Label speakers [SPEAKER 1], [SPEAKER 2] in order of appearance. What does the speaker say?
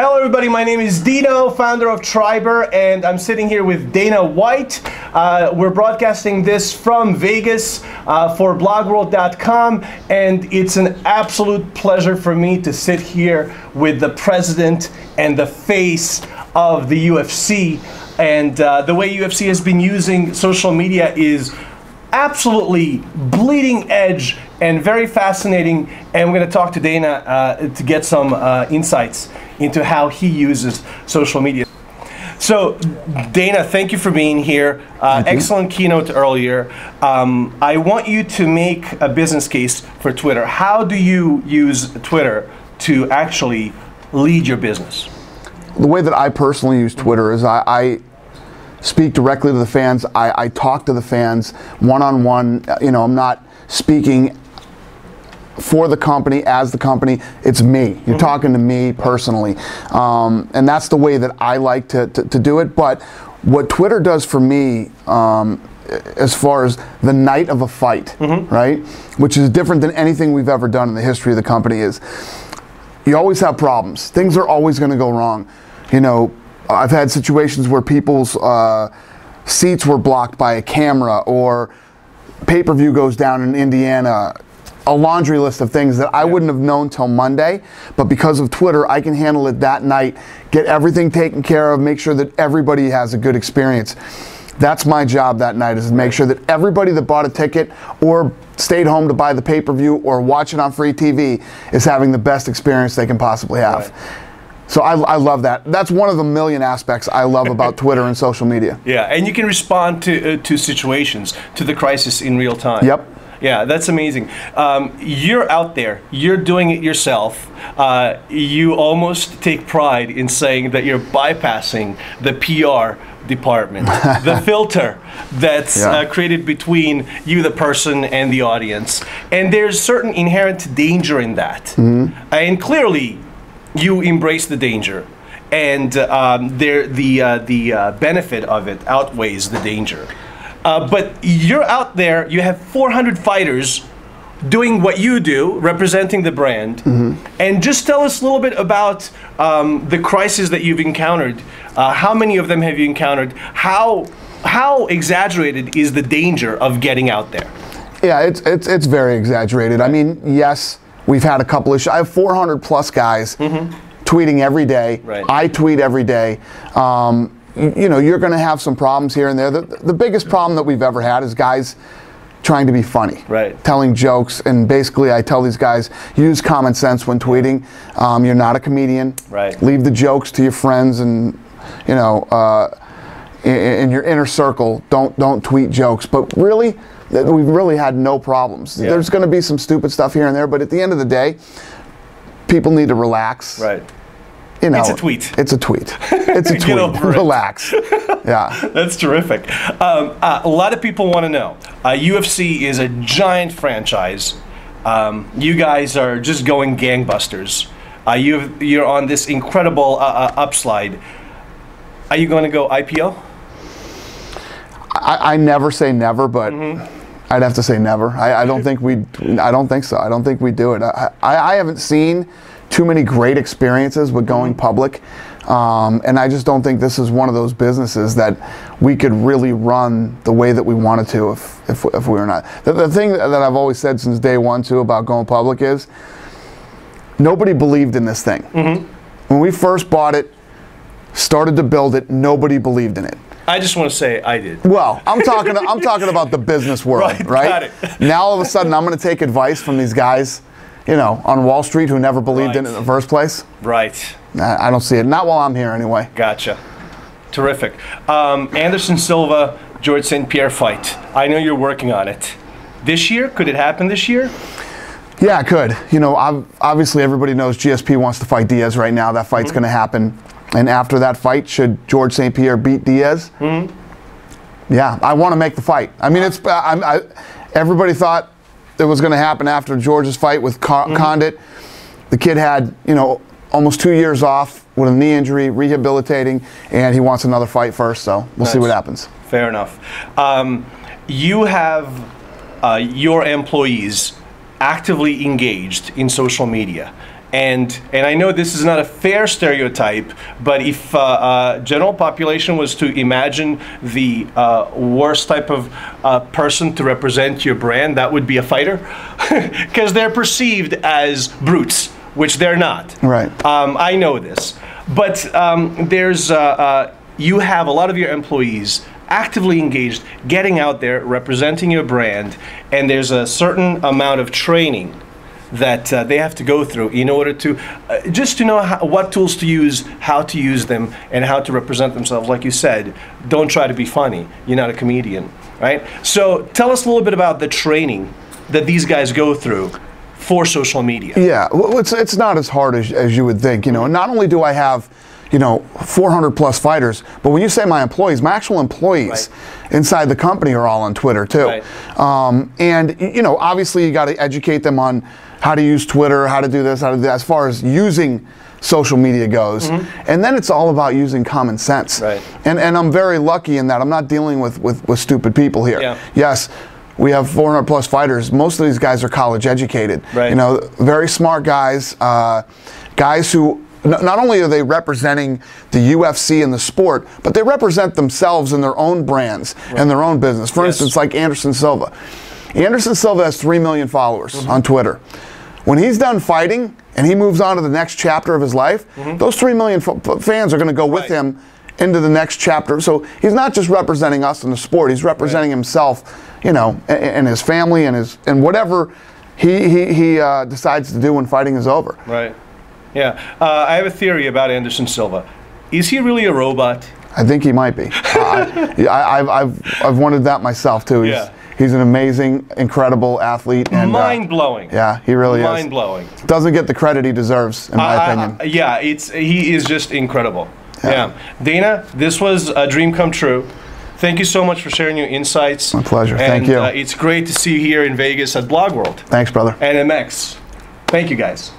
[SPEAKER 1] Hello everybody, my name is Dino, founder of Triber, and I'm sitting here with Dana White. We're broadcasting this from Vegas for blogworld.com, and it's an absolute pleasure for me to sit here with the president and the face of the UFC. And the way UFC has been using social media is absolutely bleeding edge and very fascinating, and we're going to talk to Dana to get some insights into how he uses social media. So Dana, thank you for being here. Excellent keynote earlier. I want you to make a business case for Twitter. How do you use Twitter to actually lead your business?
[SPEAKER 2] The way that I personally use Twitter is I speak directly to the fans. I talk to the fans one-on-one. You know, I'm not speaking for the company, as the company. It's me. You're talking to me personally. And that's the way that I like to do it. But what Twitter does for me, as far as the night of a fight, right, which is different than anything we've ever done in the history of the company, is you always have problems. Things are always going to go wrong. You know, I've had situations where people's seats were blocked by a camera, or pay-per-view goes down in Indiana. A laundry list of things that I wouldn't have known till Monday, but because of Twitter, I can handle it that night, get everything taken care of, make sure that everybody has a good experience. That's my job that night, is to make sure that everybody that bought a ticket or stayed home to buy the pay-per-view or watch it on free TV is having the best experience they can possibly have. So I love that. That's one of the million aspects I love about Twitter and social media.
[SPEAKER 1] Yeah, and you can respond to situations, to the crisis in real time.
[SPEAKER 2] Yep.
[SPEAKER 1] Yeah, that's amazing. You're out there. You're doing it yourself. You almost take pride in saying that you're bypassing the PR department, the filter that's created between you, the person, and the audience. And there's certain inherent danger in that. And clearly, you embrace the danger, and the benefit of it outweighs the danger. But you're out there, you have 400 fighters doing what you do, representing the brand. And just tell us a little bit about the crisis that you've encountered. How many of them have you encountered? How exaggerated is the danger of getting out there?
[SPEAKER 2] Yeah, it's very exaggerated. I mean, yes, we've had a couple of I have 400 plus guys tweeting every day. I tweet every day. You know, you're going to have some problems here and there. The biggest problem that we've ever had is guys trying to be funny, telling jokes, and basically I tell these guys, use common sense when tweeting. You're not a comedian. Leave the jokes to your friends, and you know, in your inner circle. Don't tweet jokes. But really, we've really had no problems. There's going to be some stupid stuff here and there, but at the end of the day, people need to relax. You know,
[SPEAKER 1] it's a tweet.
[SPEAKER 2] It's a tweet. It's a tweet. Relax. Yeah.
[SPEAKER 1] That's terrific. A lot of people want to know. UFC is a giant franchise. You guys are just going gangbusters. You're on this incredible upslide. Are you going to go IPO?
[SPEAKER 2] I never say never, but I'd have to say never. I don't think we. I don't think so. I don't think we do it. I haven't seen too many great experiences with going public, and I just don't think this is one of those businesses that we could really run the way that we wanted to if we were not. The thing that I've always said since day one too about going public is nobody believed in this thing. When we first bought it, started to build it, nobody believed in it.
[SPEAKER 1] I just want to say I did.
[SPEAKER 2] Well, I'm talking about the business world, right?
[SPEAKER 1] Got it.
[SPEAKER 2] Now all of a sudden I'm going to take advice from these guys, you know, on Wall Street who never believed in it in the first place. I don't see it. Not while I'm here anyway.
[SPEAKER 1] Gotcha. Terrific. Anderson Silva, George St. Pierre fight. I know you're working on it. This year? Could it happen this year?
[SPEAKER 2] Yeah, it could. You know, obviously everybody knows GSP wants to fight Diaz right now. That fight's going to happen. And after that fight, should George St. Pierre beat Diaz? Yeah, I want to make the fight. I mean, everybody thought it was going to happen after George's fight with Condit. The kid had, you know, almost 2 years off with a knee injury, rehabilitating, and he wants another fight first, so we'll see what happens.
[SPEAKER 1] Fair enough. You have your employees actively engaged in social media. And I know this is not a fair stereotype, but if general population was to imagine the worst type of person to represent your brand, that would be a fighter, because they're perceived as brutes, which they're not.
[SPEAKER 2] Right.
[SPEAKER 1] I know this, but there's you have a lot of your employees actively engaged, getting out there, representing your brand, and there's a certain amount of training that they have to go through in order to just to know what tools to use, how to use them, and how to represent themselves. Like you said, don't try to be funny. You're not a comedian, right? So tell us a little bit about the training that these guys go through for social media.
[SPEAKER 2] Yeah, well, it's not as hard as you would think. You know, and not only do I have 400 plus fighters, but when you say my employees, my actual employees inside the company are all on Twitter too.
[SPEAKER 1] Right.
[SPEAKER 2] And obviously you got to educate them on how to use Twitter, how to do this, how to do that, as far as using social media goes. And then it's all about using common sense.
[SPEAKER 1] Right.
[SPEAKER 2] And I'm very lucky in that I'm not dealing with stupid people here.
[SPEAKER 1] Yeah.
[SPEAKER 2] Yes, we have 400 plus fighters. Most of these guys are college educated.
[SPEAKER 1] Right.
[SPEAKER 2] Very smart guys, guys who not only are they representing the UFC and the sport, but they represent themselves in their own brands and their own business. For instance, like Anderson Silva. Anderson Silva has 3 million followers on Twitter. When he's done fighting and he moves on to the next chapter of his life, those 3 million fans are going to go with him into the next chapter. So he's not just representing us in the sport, he's representing himself, and his family and whatever he decides to do when fighting is over.
[SPEAKER 1] Right. Yeah. I have a theory about Anderson Silva. Is he really a robot?
[SPEAKER 2] I think he might be. I've wondered that myself too. He's an amazing, incredible athlete. And,
[SPEAKER 1] mind-blowing.
[SPEAKER 2] Yeah, he really is.
[SPEAKER 1] Mind-blowing.
[SPEAKER 2] Doesn't get the credit he deserves, in my opinion.
[SPEAKER 1] Yeah, he is just incredible. Yeah. Dana, this was a dream come true. Thank you so much for sharing your insights.
[SPEAKER 2] My pleasure.
[SPEAKER 1] And,
[SPEAKER 2] thank you.
[SPEAKER 1] It's great to see you here in Vegas at Blog World.
[SPEAKER 2] Thanks, brother.
[SPEAKER 1] NMX. Thank you, guys.